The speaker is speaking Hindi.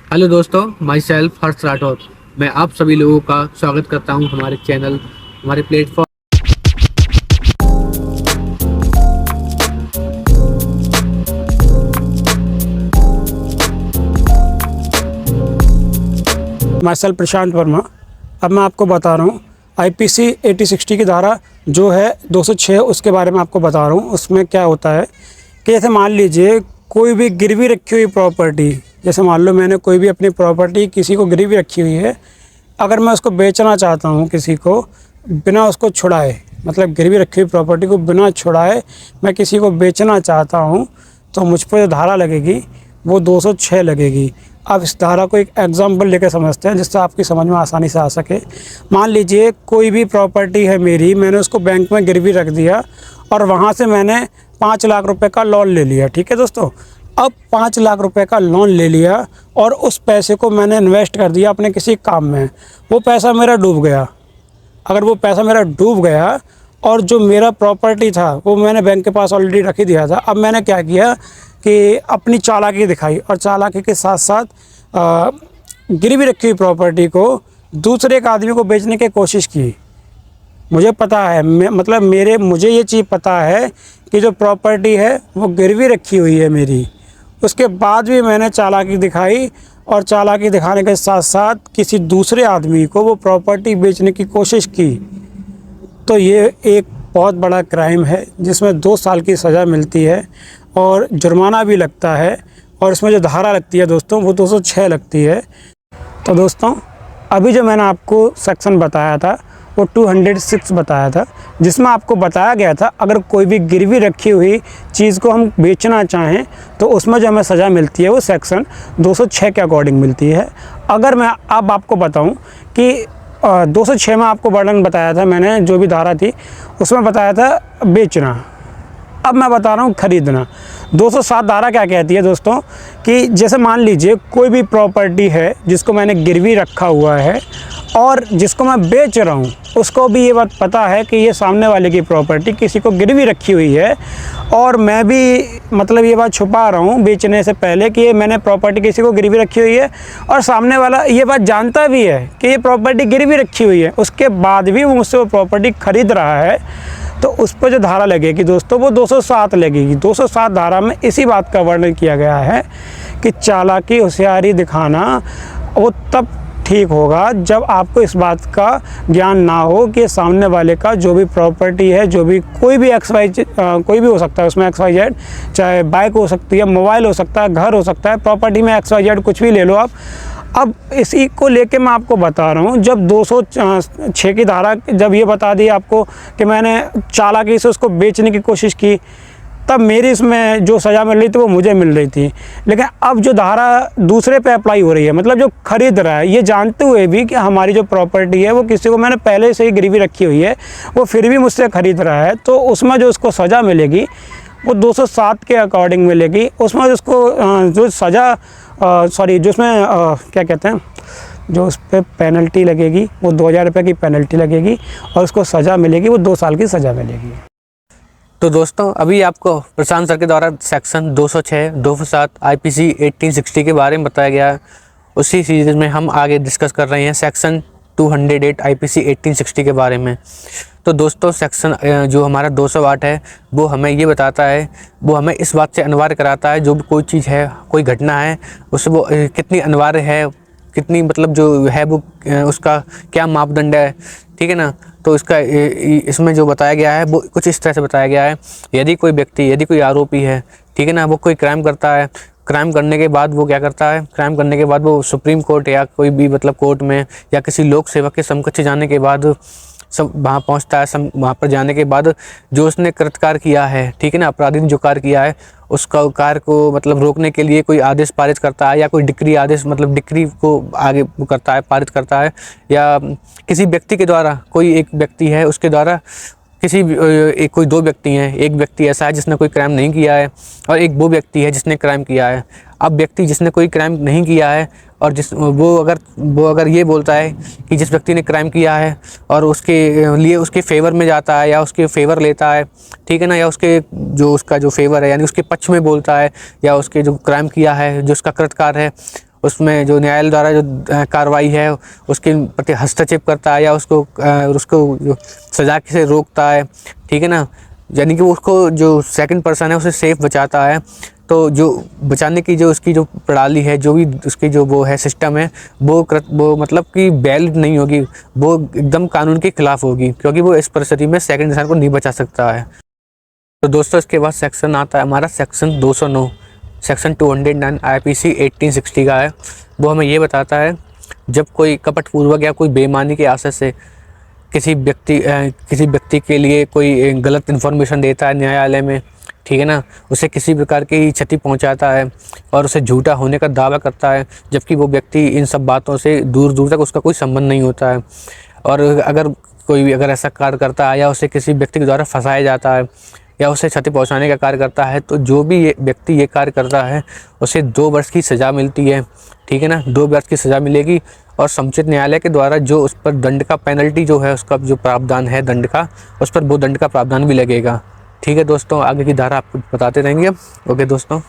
हेलो दोस्तों, माई सेल्फ हर्ष राठौर। मैं आप सभी लोगों का स्वागत करता हूं हमारे चैनल, हमारे प्लेटफॉर्म। मार्शल प्रशांत वर्मा। अब मैं आपको बता रहा हूँ आईपीसी 8060 की धारा जो है 206, उसके बारे में आपको बता रहा हूँ। उसमें क्या होता है कि जैसे मान लीजिए कोई भी गिरवी रखी हुई प्रॉपर्टी, जैसे मान लो मैंने कोई भी अपनी प्रॉपर्टी किसी को गिरवी रखी हुई है, अगर मैं उसको बेचना चाहता हूँ किसी को बिना उसको छुड़ाए, मतलब गिरवी रखी हुई प्रॉपर्टी को बिना छुड़ाए मैं किसी को बेचना चाहता हूँ, तो मुझ पर जो धारा लगेगी वो 206 लगेगी। अब इस धारा को एक एग्जाम्पल लेकर समझते हैं जिससे आपकी समझ में आसानी से आ सके। मान लीजिए कोई भी प्रॉपर्टी है मेरी, मैंने उसको बैंक में गिरवी रख दिया और वहाँ से मैंने 5 लाख रुपए का लोन ले लिया। ठीक है दोस्तों, अब 5 लाख रुपए का लोन ले लिया और उस पैसे को मैंने इन्वेस्ट कर दिया अपने किसी काम में। वो पैसा मेरा डूब गया। अगर वो पैसा मेरा डूब गया और जो मेरा प्रॉपर्टी था वो मैंने बैंक के पास ऑलरेडी रख ही दिया था, अब मैंने क्या किया कि अपनी चालाकी दिखाई और चालाकी के साथ साथ गिरवी रखी हुई प्रॉपर्टी को दूसरे एक आदमी को बेचने की कोशिश की। मुझे पता है, मुझे ये चीज़ पता है कि जो प्रॉपर्टी है वो गिरवी रखी हुई है मेरी। उसके बाद भी मैंने चालाकी दिखाई और चालाकी दिखाने के साथ साथ किसी दूसरे आदमी को वो प्रॉपर्टी बेचने की कोशिश की। तो ये एक बहुत बड़ा क्राइम है जिसमें 2 साल की सज़ा मिलती है और जुर्माना भी लगता है। और इसमें जो धारा लगती है दोस्तों वो 206 लगती है। तो दोस्तों अभी जो मैंने आपको सेक्शन बताया था वो 206 बताया था, जिसमें आपको बताया गया था अगर कोई भी गिरवी रखी हुई चीज़ को हम बेचना चाहें तो उसमें जो हमें सज़ा मिलती है वो सेक्शन 206 के अकॉर्डिंग मिलती है। अगर मैं अब आपको बताऊं कि 206 में आपको वर्णन बताया था मैंने, जो भी धारा थी उसमें बताया था बेचना, अब मैं बता रहा हूँ खरीदना। 207 धारा क्या कहती है दोस्तों कि जैसे मान लीजिए कोई भी प्रॉपर्टी है जिसको मैंने गिरवी रखा हुआ है और जिसको मैं बेच रहा हूँ उसको भी ये बात पता है कि ये सामने वाले की प्रॉपर्टी किसी को गिरवी रखी हुई है, और मैं भी ये बात छुपा रहा हूँ बेचने से पहले कि ये मैंने प्रॉपर्टी किसी को गिरवी रखी हुई है, और सामने वाला ये बात जानता भी है कि ये प्रॉपर्टी गिरवी रखी हुई है, उसके बाद भी वो मुझसे वो प्रॉपर्टी खरीद रहा है, तो उस पर जो धारा लगेगी दोस्तों वो 207 लगेगी। 207 धारा में इसी बात का वर्णन किया गया है कि चालाकी होशियारी दिखाना वो तब ठीक होगा जब आपको इस बात का ज्ञान ना हो कि सामने वाले का जो भी प्रॉपर्टी है, जो भी कोई भी कोई भी हो सकता है उसमें XYZ, चाहे बाइक हो सकती है, मोबाइल हो सकता है, घर हो सकता है, प्रॉपर्टी में XYZ कुछ भी ले लो आप। अब इसी को लेके मैं आपको बता रहा हूँ, जब 206 की धारा जब ये बता दी आपको कि मैंने चालाकी से उसको बेचने की कोशिश की, तब मेरी इसमें जो सज़ा मिल रही थी वो मुझे मिल रही थी। लेकिन अब जो धारा दूसरे पे अप्लाई हो रही है, मतलब जो खरीद रहा है, ये जानते हुए भी कि हमारी जो प्रॉपर्टी है वो किसी को मैंने पहले से ही गिरवी रखी हुई है, वो फिर भी मुझसे ख़रीद रहा है, तो उसमें जो उसको सज़ा मिलेगी वो 207 के अकॉर्डिंग मिलेगी। उसमें उसको जो सज़ा जो उसमें क्या कहते हैं, जो उस पर पेनल्टी लगेगी वो 2000 रुपये की पेनल्टी लगेगी और उसको सज़ा मिलेगी वो 2 साल की सज़ा मिलेगी। तो दोस्तों अभी आपको प्रशांत सर के द्वारा सेक्शन 206, 207 आईपीसी 1860 के बारे में बताया गया है। उसी सीरीज में हम आगे डिस्कस कर रहे हैं सेक्शन 208 आईपीसी 1860 के बारे में। तो दोस्तों सेक्शन जो हमारा 208 है वो हमें ये बताता है, वो हमें इस बात से अनिवार्य कराता है जो भी कोई चीज़ है, कोई घटना है, उससे वो कितनी अनिवार्य है, कितनी जो है वो उसका क्या मापदंड है, ठीक है ना। तो इसका इसमें जो बताया गया है वो कुछ इस तरह से बताया गया है। यदि कोई आरोपी है, ठीक है ना, वो कोई क्राइम करता है, क्राइम करने के बाद वो क्या करता है, क्राइम करने के बाद वो सुप्रीम कोर्ट या कोई भी कोर्ट में या किसी लोक सेवक के समकक्ष जाने के बाद सब वहाँ पहुँचता है। वहाँ पर जाने के बाद जो उसने कृतकार किया है, ठीक है ना, अपराधी ने जो कार्य किया है उसका कार्य को रोकने के लिए कोई आदेश पारित करता है या कोई डिक्री आदेश डिक्री को आगे करता है, पारित करता है, या किसी व्यक्ति के द्वारा, कोई एक व्यक्ति है उसके द्वारा कोई 2 व्यक्ति हैं, एक व्यक्ति ऐसा है जिसने कोई क्राइम नहीं किया है और एक वो व्यक्ति है जिसने क्राइम किया है। अब व्यक्ति जिसने कोई क्राइम नहीं किया है और वो अगर ये बोलता है कि जिस व्यक्ति ने क्राइम किया है और उसके लिए उसके फेवर में जाता है या उसके फेवर लेता है, ठीक है ना, या उसका जो फेवर है यानी उसके पक्ष में बोलता है या उसके जो क्राइम किया है, जो उसका कृतकार है उसमें जो न्यायालय द्वारा जो कार्रवाई है उसके प्रति हस्तक्षेप करता है या उसको जो सज़ा से रोकता है, ठीक है ना, यानी कि उसको जो सेकंड पर्सन है उसे सेफ बचाता है। तो जो बचाने की जो उसकी जो प्रणाली है, जो भी उसकी जो वो है सिस्टम है, वो मतलब कि वैलिड नहीं होगी, वो एकदम कानून के खिलाफ होगी, क्योंकि वो इस परिस्थिति में सेकंड इंसान को नहीं बचा सकता है। तो दोस्तों इसके बाद सेक्शन आता है हमारा सेक्शन 209, सेक्शन 209 IPC 1860 का है। वो हमें ये बताता है जब कोई कपटपूर्वक या कोई बेईमानी के आशय से किसी व्यक्ति के लिए कोई गलत इन्फॉर्मेशन देता है न्यायालय में, ठीक है ना, उसे किसी प्रकार की क्षति पहुंचाता है और उसे झूठा होने का दावा करता है, जबकि वो व्यक्ति इन सब बातों से दूर दूर तक उसका कोई संबंध नहीं होता है। और अगर कोई भी अगर ऐसा कार्य करता है या उसे किसी व्यक्ति के द्वारा फंसाया जाता है या उसे क्षति पहुंचाने का कार्य करता है, तो जो भी ये व्यक्ति ये कार्य करता है उसे 2 वर्ष की सज़ा मिलती है, ठीक है ना, 2 वर्ष की सज़ा मिलेगी। और समुचित न्यायालय के द्वारा जो उस पर दंड का पेनल्टी जो है, उसका जो प्रावधान है दंड का, उस पर वो दंड का प्रावधान भी लगेगा। ठीक है दोस्तों, आगे की धारा आपको बताते रहेंगे। ओके दोस्तों।